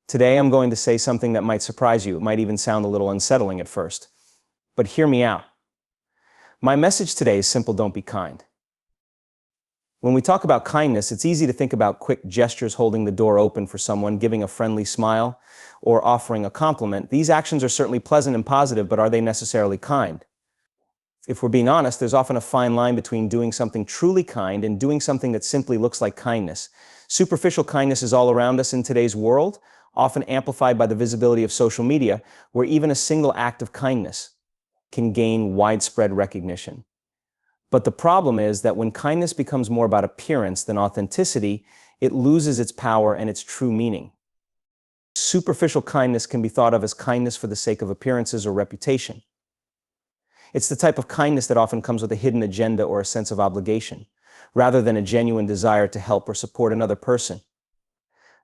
Today I'm going to say something that might surprise you. It might even sound a little unsettling at first. But hear me out. My message today is simple: don't be kind. When we talk about kindness, it's easy to think about quick gestures, holding the door open for someone, giving a friendly smile, or offering a compliment. These actions are certainly pleasant and positive, but are they necessarily kind? If we're being honest, there's often a fine line between doing something truly kind and doing something that simply looks like kindness. Superficial kindness is all around us in today's world, often amplified by the visibility of social media, where even a single act of kindness can gain widespread recognition. But the problem is that when kindness becomes more about appearance than authenticity, it loses its power and its true meaning. Superficial kindness can be thought of as kindness for the sake of appearances or reputation. It's the type of kindness that often comes with a hidden agenda or a sense of obligation, rather than a genuine desire to help or support another person.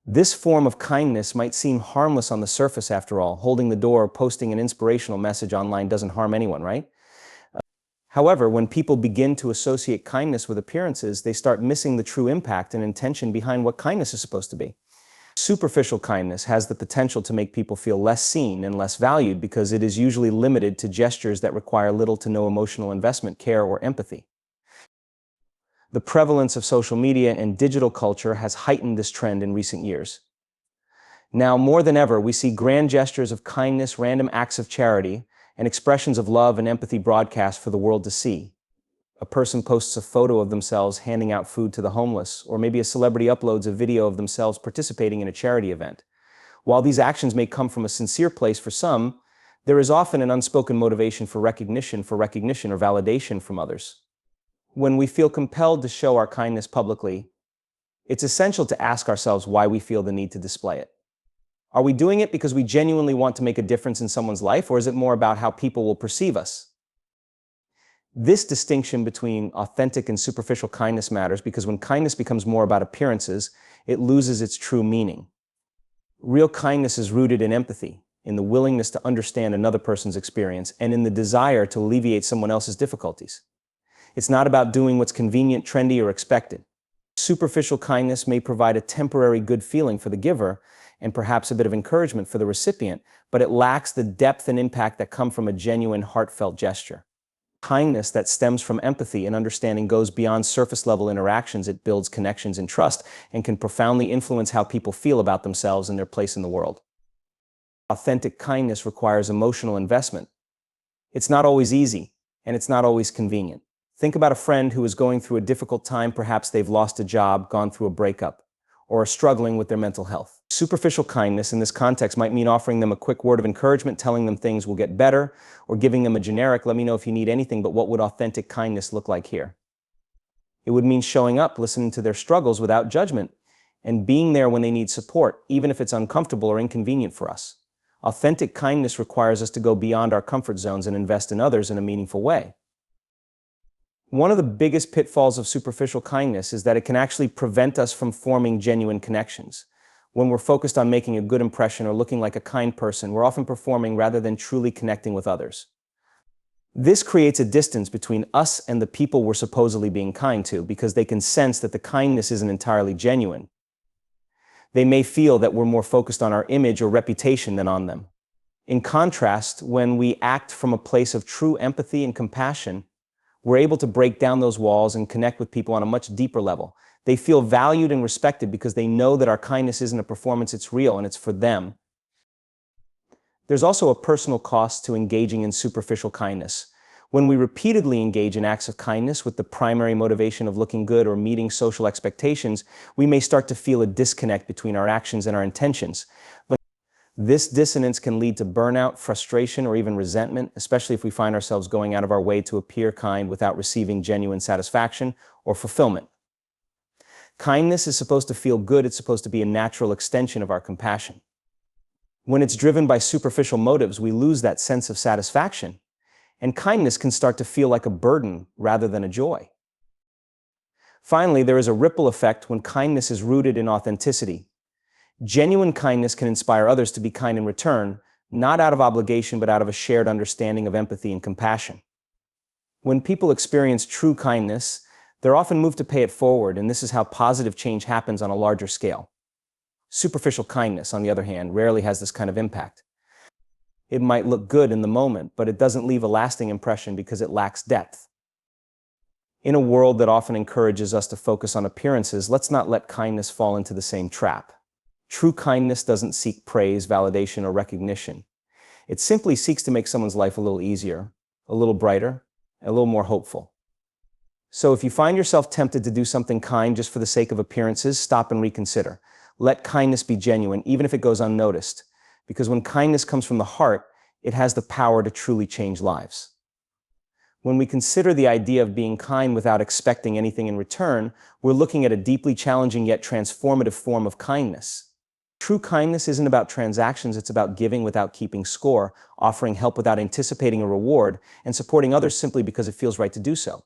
This form of kindness might seem harmless on the surface after all. Holding the door or posting an inspirational message online doesn't harm anyone, right? However, when people begin to associate kindness with appearances, they start missing the true impact and intention behind what kindness is supposed to be. Superficial kindness has the potential to make people feel less seen and less valued because it is usually limited to gestures that require little to no emotional investment, care, or empathy. The prevalence of social media and digital culture has heightened this trend in recent years. Now, more than ever, we see grand gestures of kindness, random acts of charity, and expressions of love and empathy broadcast for the world to see. A person posts a photo of themselves handing out food to the homeless, or maybe a celebrity uploads a video of themselves participating in a charity event. While these actions may come from a sincere place for some, there is often an unspoken motivation for recognition or validation from others. When we feel compelled to show our kindness publicly, it's essential to ask ourselves why we feel the need to display it. Are we doing it because we genuinely want to make a difference in someone's life, or is it more about how people will perceive us? This distinction between authentic and superficial kindness matters because when kindness becomes more about appearances, it loses its true meaning. Real kindness is rooted in empathy, in the willingness to understand another person's experience, and in the desire to alleviate someone else's difficulties. It's not about doing what's convenient, trendy, or expected. Superficial kindness may provide a temporary good feeling for the giver and perhaps a bit of encouragement for the recipient, but it lacks the depth and impact that come from a genuine, heartfelt gesture. Kindness that stems from empathy and understanding goes beyond surface-level interactions. It builds connections and trust and can profoundly influence how people feel about themselves and their place in the world. Authentic kindness requires emotional investment. It's not always easy, and it's not always convenient. Think about a friend who is going through a difficult time. Perhaps they've lost a job, gone through a breakup, or are struggling with their mental health. Superficial kindness in this context might mean offering them a quick word of encouragement, telling them things will get better, or giving them a generic, "let me know if you need anything," but what would authentic kindness look like here? It would mean showing up, listening to their struggles without judgment, and being there when they need support, even if it's uncomfortable or inconvenient for us. Authentic kindness requires us to go beyond our comfort zones and invest in others in a meaningful way. One of the biggest pitfalls of superficial kindness is that it can actually prevent us from forming genuine connections. When we're focused on making a good impression or looking like a kind person, we're often performing rather than truly connecting with others. This creates a distance between us and the people we're supposedly being kind to because they can sense that the kindness isn't entirely genuine. They may feel that we're more focused on our image or reputation than on them. In contrast, when we act from a place of true empathy and compassion, we're able to break down those walls and connect with people on a much deeper level. They feel valued and respected because they know that our kindness isn't a performance, it's real, and it's for them. There's also a personal cost to engaging in superficial kindness. When we repeatedly engage in acts of kindness with the primary motivation of looking good or meeting social expectations, we may start to feel a disconnect between our actions and our intentions. This dissonance can lead to burnout, frustration, or even resentment, especially if we find ourselves going out of our way to appear kind without receiving genuine satisfaction or fulfillment. Kindness is supposed to feel good. It's supposed to be a natural extension of our compassion. When it's driven by superficial motives, we lose that sense of satisfaction, and kindness can start to feel like a burden rather than a joy. Finally, there is a ripple effect when kindness is rooted in authenticity. Genuine kindness can inspire others to be kind in return, not out of obligation, but out of a shared understanding of empathy and compassion. When people experience true kindness, they're often moved to pay it forward, and this is how positive change happens on a larger scale. Superficial kindness, on the other hand, rarely has this kind of impact. It might look good in the moment, but it doesn't leave a lasting impression because it lacks depth. In a world that often encourages us to focus on appearances, let's not let kindness fall into the same trap. True kindness doesn't seek praise, validation, or recognition. It simply seeks to make someone's life a little easier, a little brighter, a little more hopeful. So if you find yourself tempted to do something kind just for the sake of appearances, stop and reconsider. Let kindness be genuine, even if it goes unnoticed. Because when kindness comes from the heart, it has the power to truly change lives. When we consider the idea of being kind without expecting anything in return, we're looking at a deeply challenging yet transformative form of kindness. True kindness isn't about transactions, it's about giving without keeping score, offering help without anticipating a reward, and supporting others simply because it feels right to do so.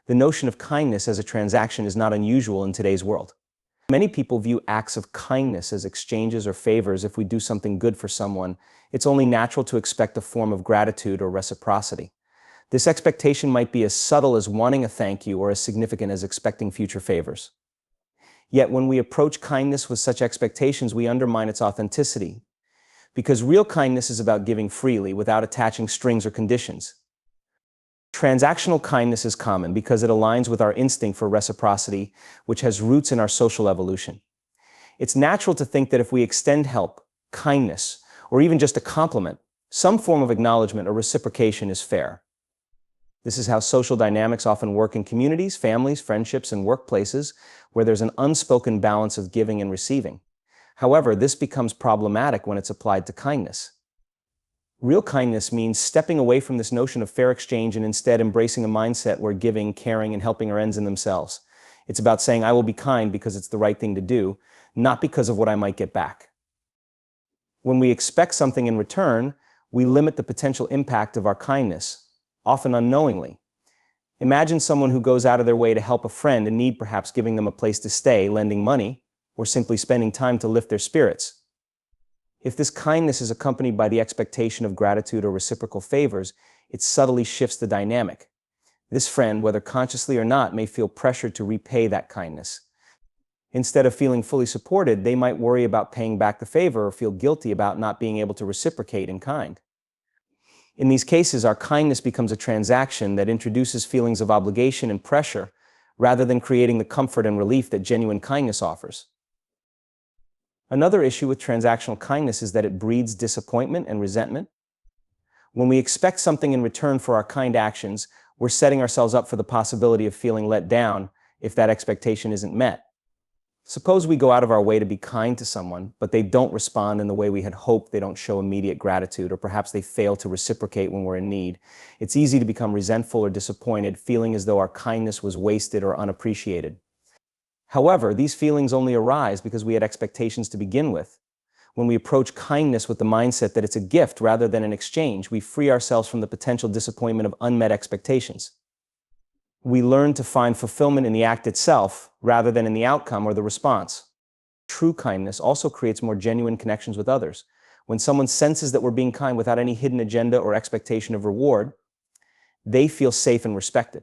The notion of kindness as a transaction is not unusual in today's world. Many people view acts of kindness as exchanges or favors. If we do something good for someone, it's only natural to expect a form of gratitude or reciprocity. This expectation might be as subtle as wanting a thank you or as significant as expecting future favors. Yet when we approach kindness with such expectations, we undermine its authenticity. Because real kindness is about giving freely without attaching strings or conditions. Transactional kindness is common because it aligns with our instinct for reciprocity, which has roots in our social evolution. It's natural to think that if we extend help, kindness, or even just a compliment, some form of acknowledgement or reciprocation is fair. This is how social dynamics often work in communities, families, friendships, and workplaces, where there's an unspoken balance of giving and receiving. However, this becomes problematic when it's applied to kindness. Real kindness means stepping away from this notion of fair exchange and instead embracing a mindset where giving, caring, and helping are ends in themselves. It's about saying, I will be kind because it's the right thing to do, not because of what I might get back. When we expect something in return, we limit the potential impact of our kindness, often unknowingly. Imagine someone who goes out of their way to help a friend in need, perhaps giving them a place to stay, lending money, or simply spending time to lift their spirits. If this kindness is accompanied by the expectation of gratitude or reciprocal favors, it subtly shifts the dynamic. This friend, whether consciously or not, may feel pressured to repay that kindness. Instead of feeling fully supported, they might worry about paying back the favor or feel guilty about not being able to reciprocate in kind. In these cases, our kindness becomes a transaction that introduces feelings of obligation and pressure, rather than creating the comfort and relief that genuine kindness offers. Another issue with transactional kindness is that it breeds disappointment and resentment. When we expect something in return for our kind actions, we're setting ourselves up for the possibility of feeling let down if that expectation isn't met. Suppose we go out of our way to be kind to someone, but they don't respond in the way we had hoped, they don't show immediate gratitude, or perhaps they fail to reciprocate when we're in need. It's easy to become resentful or disappointed, feeling as though our kindness was wasted or unappreciated. However, these feelings only arise because we had expectations to begin with. When we approach kindness with the mindset that it's a gift rather than an exchange, we free ourselves from the potential disappointment of unmet expectations. We learn to find fulfillment in the act itself rather than in the outcome or the response. True kindness also creates more genuine connections with others. When someone senses that we're being kind without any hidden agenda or expectation of reward, they feel safe and respected.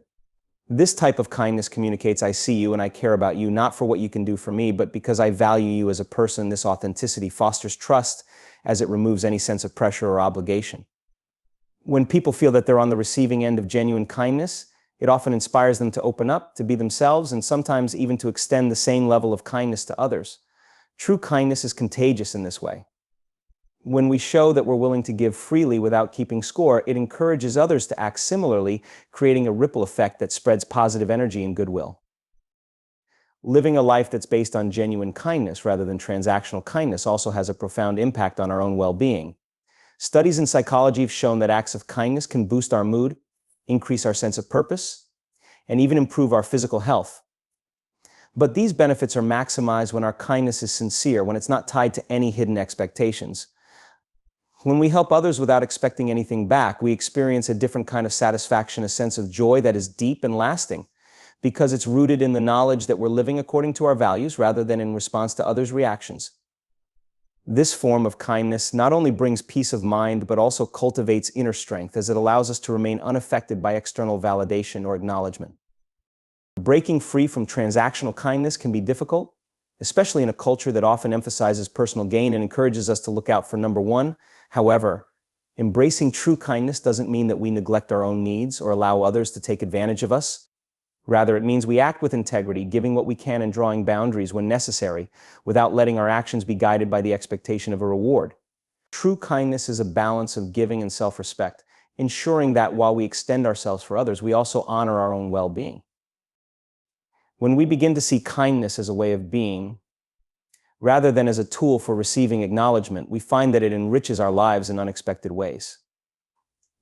This type of kindness communicates, I see you and I care about you, not for what you can do for me, but because I value you as a person. This authenticity fosters trust as it removes any sense of pressure or obligation. When people feel that they're on the receiving end of genuine kindness, it often inspires them to open up, to be themselves, and sometimes even to extend the same level of kindness to others. True kindness is contagious in this way. When we show that we're willing to give freely without keeping score, it encourages others to act similarly, creating a ripple effect that spreads positive energy and goodwill. Living a life that's based on genuine kindness rather than transactional kindness also has a profound impact on our own well-being. Studies in psychology have shown that acts of kindness can boost our mood, increase our sense of purpose, and even improve our physical health. But these benefits are maximized when our kindness is sincere, when it's not tied to any hidden expectations. When we help others without expecting anything back, we experience a different kind of satisfaction, a sense of joy that is deep and lasting, because it's rooted in the knowledge that we're living according to our values rather than in response to others' reactions. This form of kindness not only brings peace of mind, but also cultivates inner strength, as it allows us to remain unaffected by external validation or acknowledgement. Breaking free from transactional kindness can be difficult, especially in a culture that often emphasizes personal gain and encourages us to look out for number one. However, embracing true kindness doesn't mean that we neglect our own needs or allow others to take advantage of us. Rather, it means we act with integrity, giving what we can and drawing boundaries when necessary, without letting our actions be guided by the expectation of a reward. True kindness is a balance of giving and self-respect, ensuring that while we extend ourselves for others, we also honor our own well-being. When we begin to see kindness as a way of being, rather than as a tool for receiving acknowledgement, we find that it enriches our lives in unexpected ways.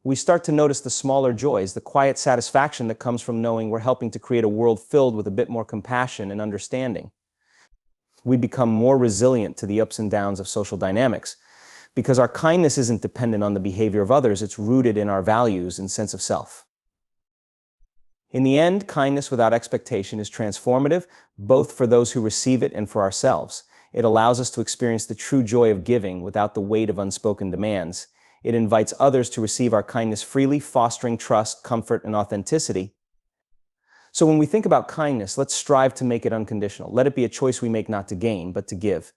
We start to notice the smaller joys, the quiet satisfaction that comes from knowing we're helping to create a world filled with a bit more compassion and understanding. We become more resilient to the ups and downs of social dynamics, because our kindness isn't dependent on the behavior of others, it's rooted in our values and sense of self. In the end, kindness without expectation is transformative, both for those who receive it and for ourselves. It allows us to experience the true joy of giving without the weight of unspoken demands. It invites others to receive our kindness freely, fostering trust, comfort, and authenticity. So when we think about kindness, let's strive to make it unconditional. Let it be a choice we make not to gain, but to give.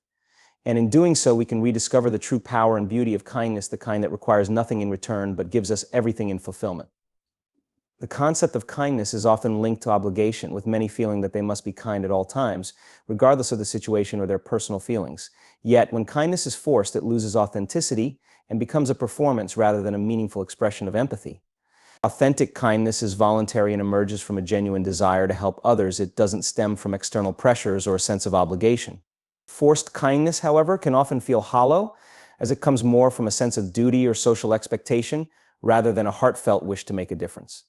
And in doing so, we can rediscover the true power and beauty of kindness, the kind that requires nothing in return, but gives us everything in fulfillment. The concept of kindness is often linked to obligation, with many feeling that they must be kind at all times, regardless of the situation or their personal feelings. Yet, when kindness is forced, it loses authenticity and becomes a performance rather than a meaningful expression of empathy. Authentic kindness is voluntary and emerges from a genuine desire to help others. It doesn't stem from external pressures or a sense of obligation. Forced kindness, however, can often feel hollow, as it comes more from a sense of duty or social expectation rather than a heartfelt wish to make a difference.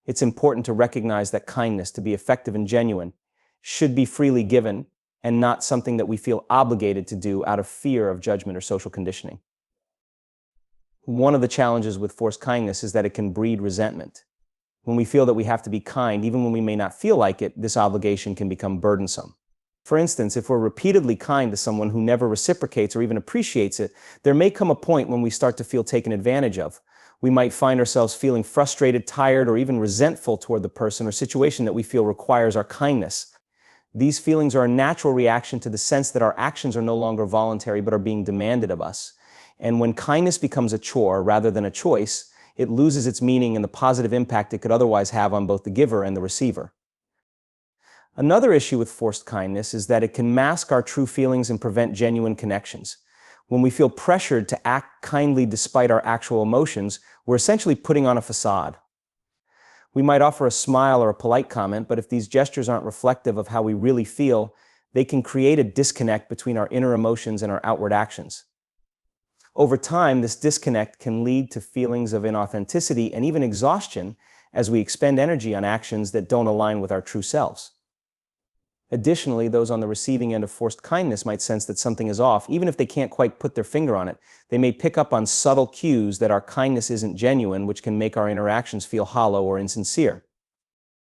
It's important to recognize that kindness, to be effective and genuine, should be freely given and not something that we feel obligated to do out of fear of judgment or social conditioning. One of the challenges with forced kindness is that it can breed resentment. When we feel that we have to be kind, even when we may not feel like it, this obligation can become burdensome. For instance, if we're repeatedly kind to someone who never reciprocates or even appreciates it, there may come a point when we start to feel taken advantage of. We might find ourselves feeling frustrated, tired, or even resentful toward the person or situation that we feel requires our kindness. These feelings are a natural reaction to the sense that our actions are no longer voluntary but are being demanded of us. And when kindness becomes a chore rather than a choice, it loses its meaning and the positive impact it could otherwise have on both the giver and the receiver. Another issue with forced kindness is that it can mask our true feelings and prevent genuine connections. When we feel pressured to act kindly despite our actual emotions, we're essentially putting on a facade. We might offer a smile or a polite comment, but if these gestures aren't reflective of how we really feel, they can create a disconnect between our inner emotions and our outward actions. Over time, this disconnect can lead to feelings of inauthenticity and even exhaustion as we expend energy on actions that don't align with our true selves. Additionally, those on the receiving end of forced kindness might sense that something is off, even if they can't quite put their finger on it. They may pick up on subtle cues that our kindness isn't genuine, which can make our interactions feel hollow or insincere.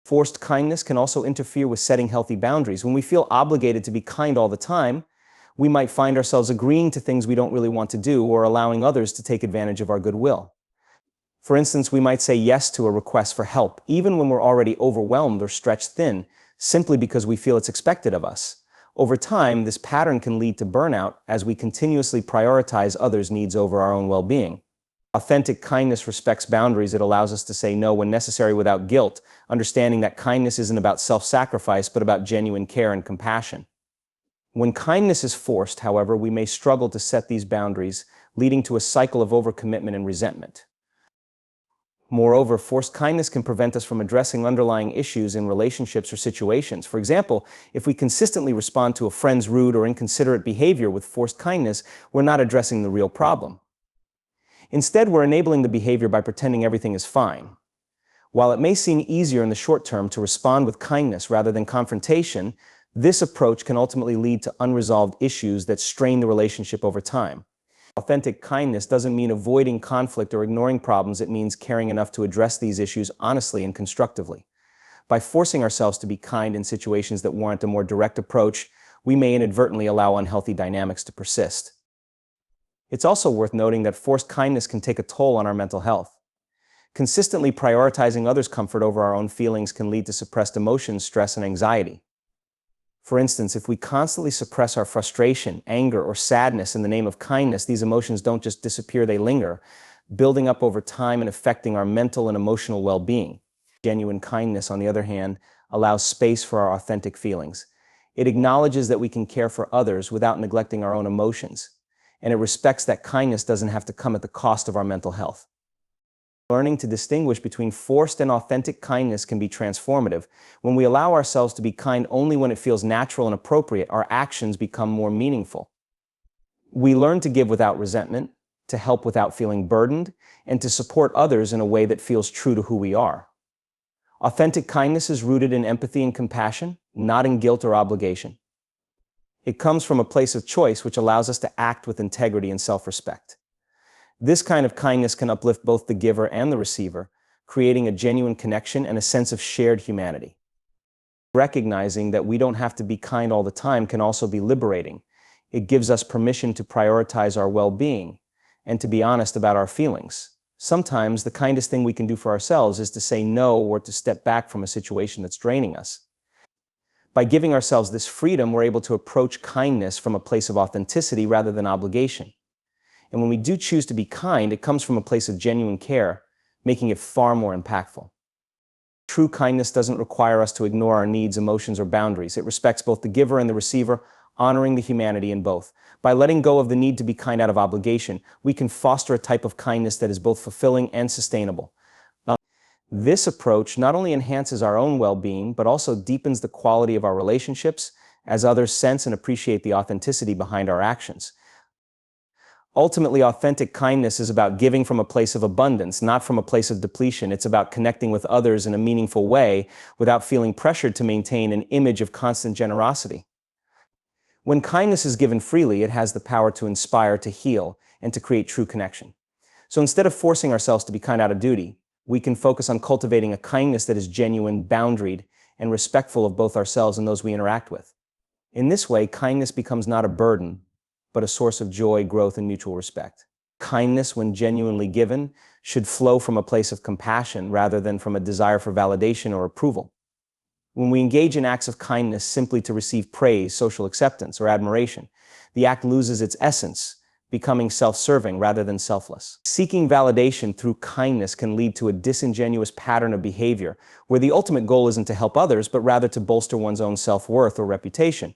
Forced kindness can also interfere with setting healthy boundaries. When we feel obligated to be kind all the time, we might find ourselves agreeing to things we don't really want to do or allowing others to take advantage of our goodwill. For instance, we might say yes to a request for help, even when we're already overwhelmed or stretched thin, simply because we feel it's expected of us. Over time, this pattern can lead to burnout as we continuously prioritize others' needs over our own well-being. Authentic kindness respects boundaries. It allows us to say no when necessary without guilt, understanding that kindness isn't about self-sacrifice, but about genuine care and compassion. When kindness is forced, however, we may struggle to set these boundaries, leading to a cycle of overcommitment and resentment. Moreover, forced kindness can prevent us from addressing underlying issues in relationships or situations. For example, if we consistently respond to a friend's rude or inconsiderate behavior with forced kindness, we're not addressing the real problem. Instead, we're enabling the behavior by pretending everything is fine. While it may seem easier in the short term to respond with kindness rather than confrontation, this approach can ultimately lead to unresolved issues that strain the relationship over time. Authentic kindness doesn't mean avoiding conflict or ignoring problems. It means caring enough to address these issues honestly and constructively. By forcing ourselves to be kind in situations that warrant a more direct approach, we may inadvertently allow unhealthy dynamics to persist. It's also worth noting that forced kindness can take a toll on our mental health. Consistently prioritizing others' comfort over our own feelings can lead to suppressed emotions, stress, and anxiety. For instance, if we constantly suppress our frustration, anger, or sadness in the name of kindness, these emotions don't just disappear, they linger, building up over time and affecting our mental and emotional well-being. Genuine kindness, on the other hand, allows space for our authentic feelings. It acknowledges that we can care for others without neglecting our own emotions, and it respects that kindness doesn't have to come at the cost of our mental health. Learning to distinguish between forced and authentic kindness can be transformative. When we allow ourselves to be kind only when it feels natural and appropriate, our actions become more meaningful. We learn to give without resentment, to help without feeling burdened, and to support others in a way that feels true to who we are. Authentic kindness is rooted in empathy and compassion, not in guilt or obligation. It comes from a place of choice which allows us to act with integrity and self-respect. This kind of kindness can uplift both the giver and the receiver, creating a genuine connection and a sense of shared humanity. Recognizing that we don't have to be kind all the time can also be liberating. It gives us permission to prioritize our well-being and to be honest about our feelings. Sometimes the kindest thing we can do for ourselves is to say no or to step back from a situation that's draining us. By giving ourselves this freedom, we're able to approach kindness from a place of authenticity rather than obligation. And when we do choose to be kind, it comes from a place of genuine care, making it far more impactful. True kindness doesn't require us to ignore our needs, emotions, or boundaries. It respects both the giver and the receiver, honoring the humanity in both. By letting go of the need to be kind out of obligation, we can foster a type of kindness that is both fulfilling and sustainable. This approach not only enhances our own well-being, but also deepens the quality of our relationships as others sense and appreciate the authenticity behind our actions. Ultimately, authentic kindness is about giving from a place of abundance, not from a place of depletion. It's about connecting with others in a meaningful way without feeling pressured to maintain an image of constant generosity. When kindness is given freely, it has the power to inspire, to heal, and to create true connection. So instead of forcing ourselves to be kind out of duty, we can focus on cultivating a kindness that is genuine, boundaried, and respectful of both ourselves and those we interact with. In this way, kindness becomes not a burden, but a source of joy, growth, and mutual respect. Kindness, when genuinely given, should flow from a place of compassion rather than from a desire for validation or approval. When we engage in acts of kindness simply to receive praise, social acceptance, or admiration, the act loses its essence, becoming self-serving rather than selfless. Seeking validation through kindness can lead to a disingenuous pattern of behavior, where the ultimate goal isn't to help others, but rather to bolster one's own self-worth or reputation.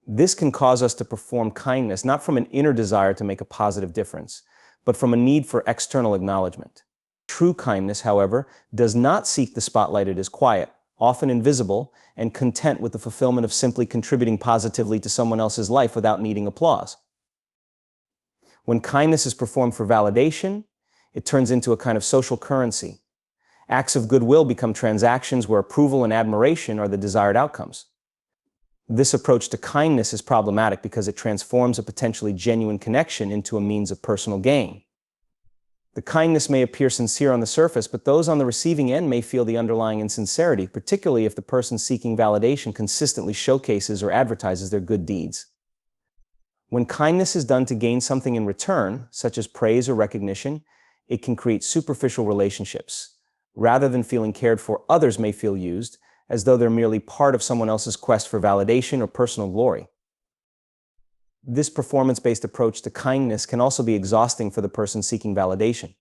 This can cause us to perform kindness not from an inner desire to make a positive difference, but from a need for external acknowledgement. True kindness, however, does not seek the spotlight. It is quiet, often invisible, and content with the fulfillment of simply contributing positively to someone else's life without needing applause. When kindness is performed for validation, it turns into a kind of social currency. Acts of goodwill become transactions where approval and admiration are the desired outcomes. This approach to kindness is problematic because it transforms a potentially genuine connection into a means of personal gain. The kindness may appear sincere on the surface, but those on the receiving end may feel the underlying insincerity, particularly if the person seeking validation consistently showcases or advertises their good deeds. When kindness is done to gain something in return, such as praise or recognition, it can create superficial relationships. Rather than feeling cared for, others may feel used, as though they're merely part of someone else's quest for validation or personal glory. This performance-based approach to kindness can also be exhausting for the person seeking validation.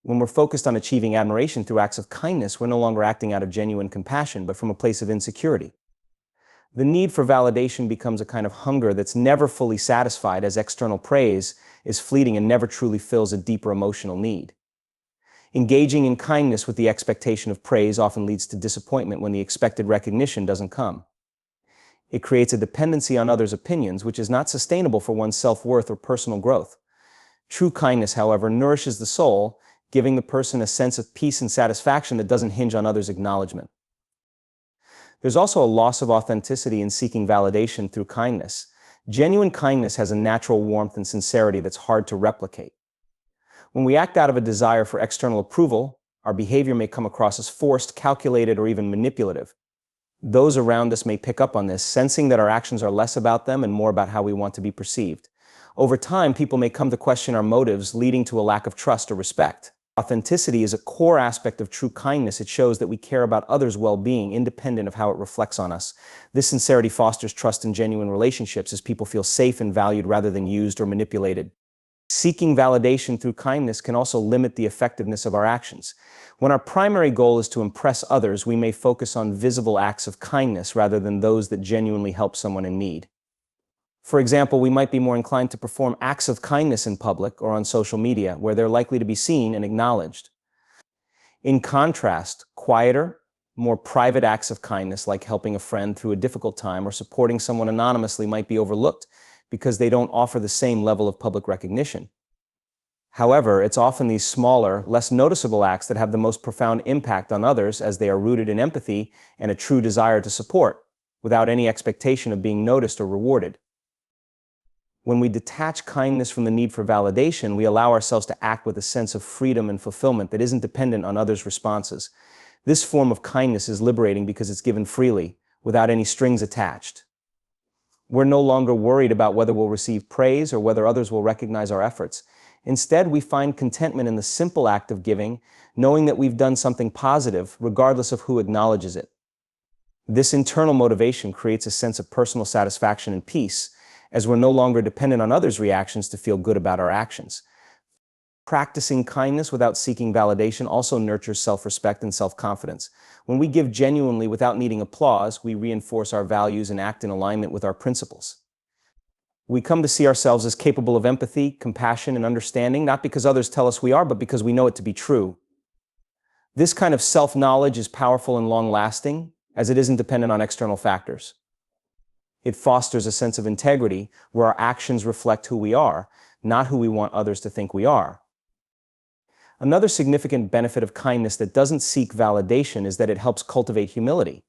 When we're focused on achieving admiration through acts of kindness, we're no longer acting out of genuine compassion, but from a place of insecurity. The need for validation becomes a kind of hunger that's never fully satisfied, as external praise is fleeting and never truly fills a deeper emotional need. Engaging in kindness with the expectation of praise often leads to disappointment when the expected recognition doesn't come. It creates a dependency on others' opinions, which is not sustainable for one's self-worth or personal growth. True kindness, however, nourishes the soul, giving the person a sense of peace and satisfaction that doesn't hinge on others' acknowledgement. There's also a loss of authenticity in seeking validation through kindness. Genuine kindness has a natural warmth and sincerity that's hard to replicate. When we act out of a desire for external approval, our behavior may come across as forced, calculated, or even manipulative. Those around us may pick up on this, sensing that our actions are less about them and more about how we want to be perceived. Over time, people may come to question our motives, leading to a lack of trust or respect. Authenticity is a core aspect of true kindness. It shows that we care about others' well-being, independent of how it reflects on us. This sincerity fosters trust and genuine relationships as people feel safe and valued rather than used or manipulated. Seeking validation through kindness can also limit the effectiveness of our actions. When our primary goal is to impress others, we may focus on visible acts of kindness rather than those that genuinely help someone in need. For example, we might be more inclined to perform acts of kindness in public or on social media, where they're likely to be seen and acknowledged. In contrast, quieter, more private acts of kindness, like helping a friend through a difficult time or supporting someone anonymously, might be overlooked because they don't offer the same level of public recognition. However, it's often these smaller, less noticeable acts that have the most profound impact on others, as they are rooted in empathy and a true desire to support, without any expectation of being noticed or rewarded. When we detach kindness from the need for validation, we allow ourselves to act with a sense of freedom and fulfillment that isn't dependent on others' responses. This form of kindness is liberating because it's given freely, without any strings attached. We're no longer worried about whether we'll receive praise or whether others will recognize our efforts. Instead, we find contentment in the simple act of giving, knowing that we've done something positive, regardless of who acknowledges it. This internal motivation creates a sense of personal satisfaction and peace, as we're no longer dependent on others' reactions to feel good about our actions. Practicing kindness without seeking validation also nurtures self-respect and self-confidence. When we give genuinely without needing applause, we reinforce our values and act in alignment with our principles. We come to see ourselves as capable of empathy, compassion, and understanding, not because others tell us we are, but because we know it to be true. This kind of self-knowledge is powerful and long-lasting, as it isn't dependent on external factors. It fosters a sense of integrity where our actions reflect who we are, not who we want others to think we are. Another significant benefit of kindness that doesn't seek validation is that it helps cultivate humility.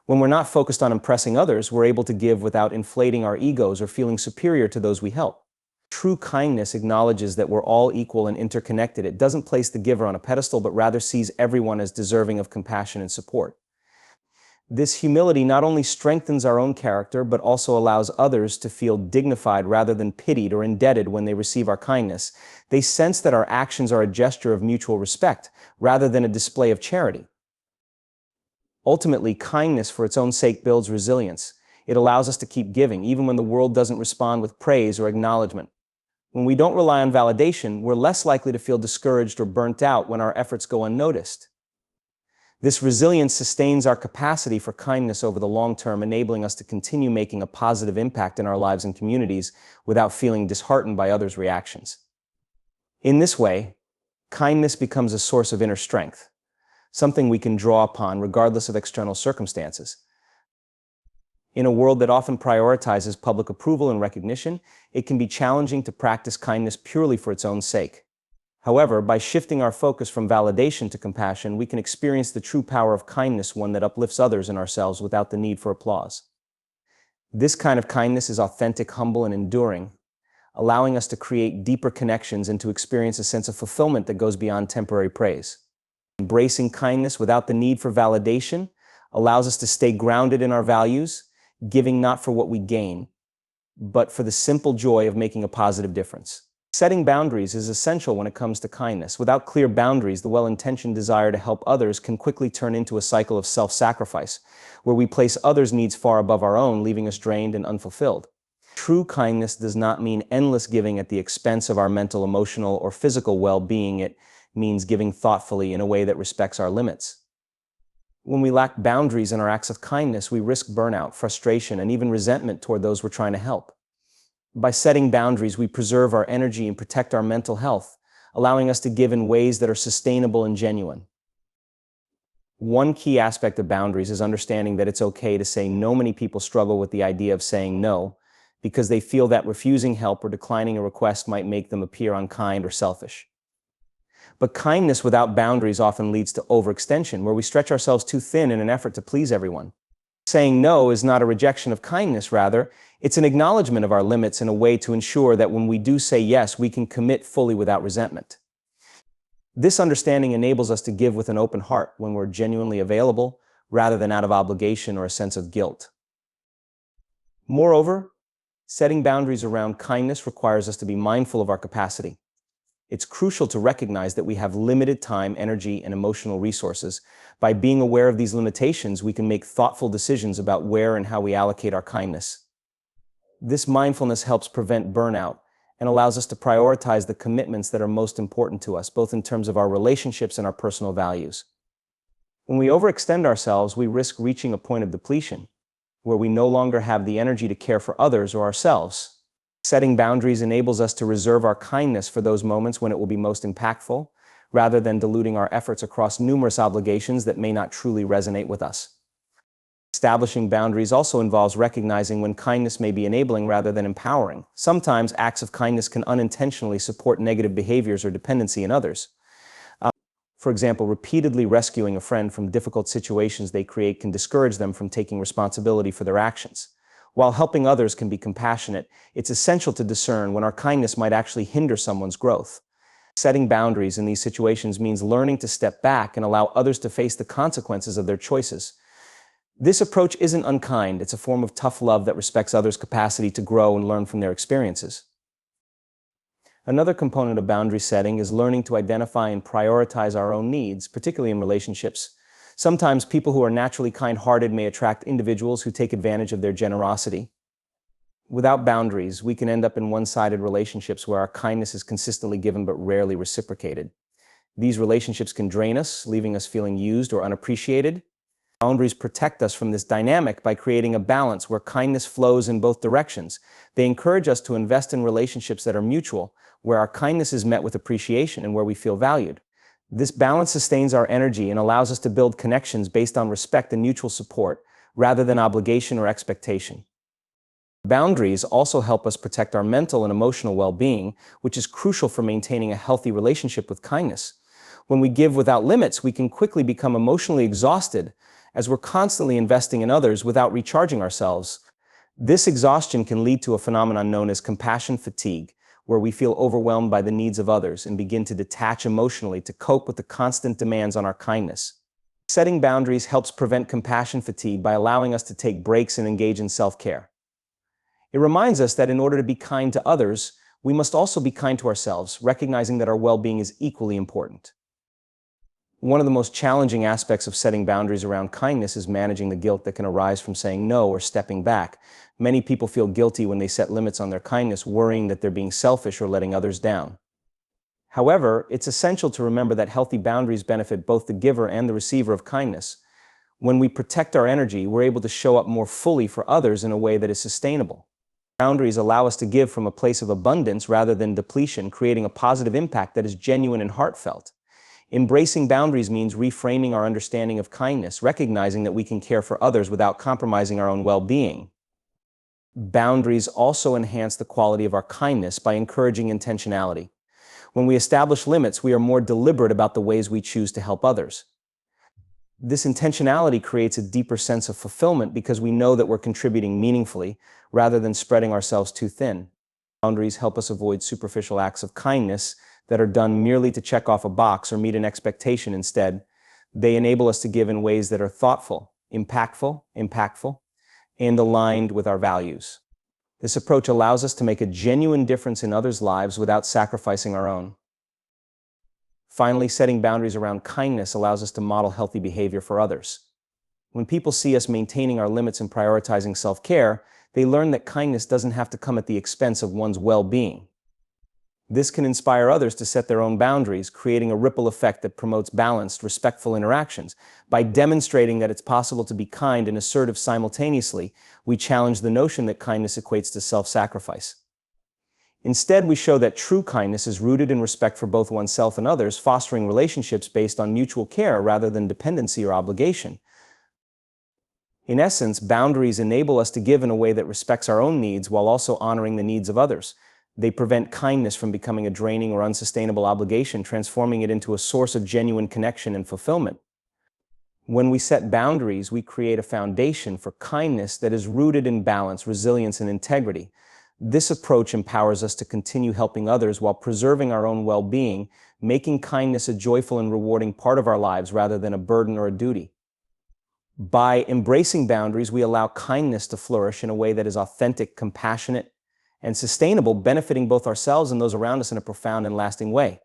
When we're not focused on impressing others, we're able to give without inflating our egos or feeling superior to those we help. True kindness acknowledges that we're all equal and interconnected. It doesn't place the giver on a pedestal, but rather sees everyone as deserving of compassion and support. This humility not only strengthens our own character, but also allows others to feel dignified rather than pitied or indebted when they receive our kindness. They sense that our actions are a gesture of mutual respect, rather than a display of charity. Ultimately, kindness for its own sake builds resilience. It allows us to keep giving, even when the world doesn't respond with praise or acknowledgement. When we don't rely on validation, we're less likely to feel discouraged or burnt out when our efforts go unnoticed. This resilience sustains our capacity for kindness over the long term, enabling us to continue making a positive impact in our lives and communities without feeling disheartened by others' reactions. In this way, kindness becomes a source of inner strength, something we can draw upon regardless of external circumstances. In a world that often prioritizes public approval and recognition, it can be challenging to practice kindness purely for its own sake. However, by shifting our focus from validation to compassion, we can experience the true power of kindness, one that uplifts others and ourselves without the need for applause. This kind of kindness is authentic, humble, and enduring, allowing us to create deeper connections and to experience a sense of fulfillment that goes beyond temporary praise. Embracing kindness without the need for validation allows us to stay grounded in our values, giving not for what we gain, but for the simple joy of making a positive difference. Setting boundaries is essential when it comes to kindness. Without clear boundaries, the well-intentioned desire to help others can quickly turn into a cycle of self-sacrifice, where we place others' needs far above our own, leaving us drained and unfulfilled. True kindness does not mean endless giving at the expense of our mental, emotional, or physical well-being. It means giving thoughtfully in a way that respects our limits. When we lack boundaries in our acts of kindness, we risk burnout, frustration, and even resentment toward those we're trying to help. By setting boundaries, we preserve our energy and protect our mental health, allowing us to give in ways that are sustainable and genuine. One key aspect of boundaries is understanding that it's okay to say no. Many people struggle with the idea of saying no because they feel that refusing help or declining a request might make them appear unkind or selfish. But kindness without boundaries often leads to overextension, where we stretch ourselves too thin in an effort to please everyone. Saying no is not a rejection of kindness, rather, it's an acknowledgement of our limits in a way to ensure that when we do say yes, we can commit fully without resentment. This understanding enables us to give with an open heart when we're genuinely available, rather than out of obligation or a sense of guilt. Moreover, setting boundaries around kindness requires us to be mindful of our capacity. It's crucial to recognize that we have limited time, energy, and emotional resources. By being aware of these limitations, we can make thoughtful decisions about where and how we allocate our kindness. This mindfulness helps prevent burnout and allows us to prioritize the commitments that are most important to us, both in terms of our relationships and our personal values. When we overextend ourselves, we risk reaching a point of depletion, where we no longer have the energy to care for others or ourselves. Setting boundaries enables us to reserve our kindness for those moments when it will be most impactful, rather than diluting our efforts across numerous obligations that may not truly resonate with us. Establishing boundaries also involves recognizing when kindness may be enabling rather than empowering. Sometimes acts of kindness can unintentionally support negative behaviors or dependency in others. For example, repeatedly rescuing a friend from difficult situations they create can discourage them from taking responsibility for their actions. While helping others can be compassionate, it's essential to discern when our kindness might actually hinder someone's growth. Setting boundaries in these situations means learning to step back and allow others to face the consequences of their choices. This approach isn't unkind, it's a form of tough love that respects others' capacity to grow and learn from their experiences. Another component of boundary setting is learning to identify and prioritize our own needs, particularly in relationships. Sometimes people who are naturally kind-hearted may attract individuals who take advantage of their generosity. Without boundaries, we can end up in one-sided relationships where our kindness is consistently given but rarely reciprocated. These relationships can drain us, leaving us feeling used or unappreciated. Boundaries protect us from this dynamic by creating a balance where kindness flows in both directions. They encourage us to invest in relationships that are mutual, where our kindness is met with appreciation and where we feel valued. This balance sustains our energy and allows us to build connections based on respect and mutual support, rather than obligation or expectation. Boundaries also help us protect our mental and emotional well-being, which is crucial for maintaining a healthy relationship with kindness. When we give without limits, we can quickly become emotionally exhausted, as we're constantly investing in others without recharging ourselves. This exhaustion can lead to a phenomenon known as compassion fatigue, where we feel overwhelmed by the needs of others and begin to detach emotionally to cope with the constant demands on our kindness. Setting boundaries helps prevent compassion fatigue by allowing us to take breaks and engage in self-care. It reminds us that in order to be kind to others, we must also be kind to ourselves, recognizing that our well-being is equally important. One of the most challenging aspects of setting boundaries around kindness is managing the guilt that can arise from saying no or stepping back. Many people feel guilty when they set limits on their kindness, worrying that they're being selfish or letting others down. However, it's essential to remember that healthy boundaries benefit both the giver and the receiver of kindness. When we protect our energy, we're able to show up more fully for others in a way that is sustainable. Boundaries allow us to give from a place of abundance rather than depletion, creating a positive impact that is genuine and heartfelt. Embracing boundaries means reframing our understanding of kindness, recognizing that we can care for others without compromising our own well-being. Boundaries also enhance the quality of our kindness by encouraging intentionality. When we establish limits, we are more deliberate about the ways we choose to help others. This intentionality creates a deeper sense of fulfillment because we know that we're contributing meaningfully rather than spreading ourselves too thin. Boundaries help us avoid superficial acts of kindness that are done merely to check off a box or meet an expectation. Instead, they enable us to give in ways that are thoughtful, impactful, and aligned with our values. This approach allows us to make a genuine difference in others' lives without sacrificing our own. Finally, setting boundaries around kindness allows us to model healthy behavior for others. When people see us maintaining our limits and prioritizing self-care, they learn that kindness doesn't have to come at the expense of one's well-being. This can inspire others to set their own boundaries, creating a ripple effect that promotes balanced, respectful interactions. By demonstrating that it's possible to be kind and assertive simultaneously, we challenge the notion that kindness equates to self-sacrifice. Instead, we show that true kindness is rooted in respect for both oneself and others, fostering relationships based on mutual care rather than dependency or obligation. In essence, boundaries enable us to give in a way that respects our own needs while also honoring the needs of others. They prevent kindness from becoming a draining or unsustainable obligation, transforming it into a source of genuine connection and fulfillment. When we set boundaries, we create a foundation for kindness that is rooted in balance, resilience, and integrity. This approach empowers us to continue helping others while preserving our own well-being, making kindness a joyful and rewarding part of our lives rather than a burden or a duty. By embracing boundaries, we allow kindness to flourish in a way that is authentic, compassionate, and sustainable, benefiting both ourselves and those around us in a profound and lasting way.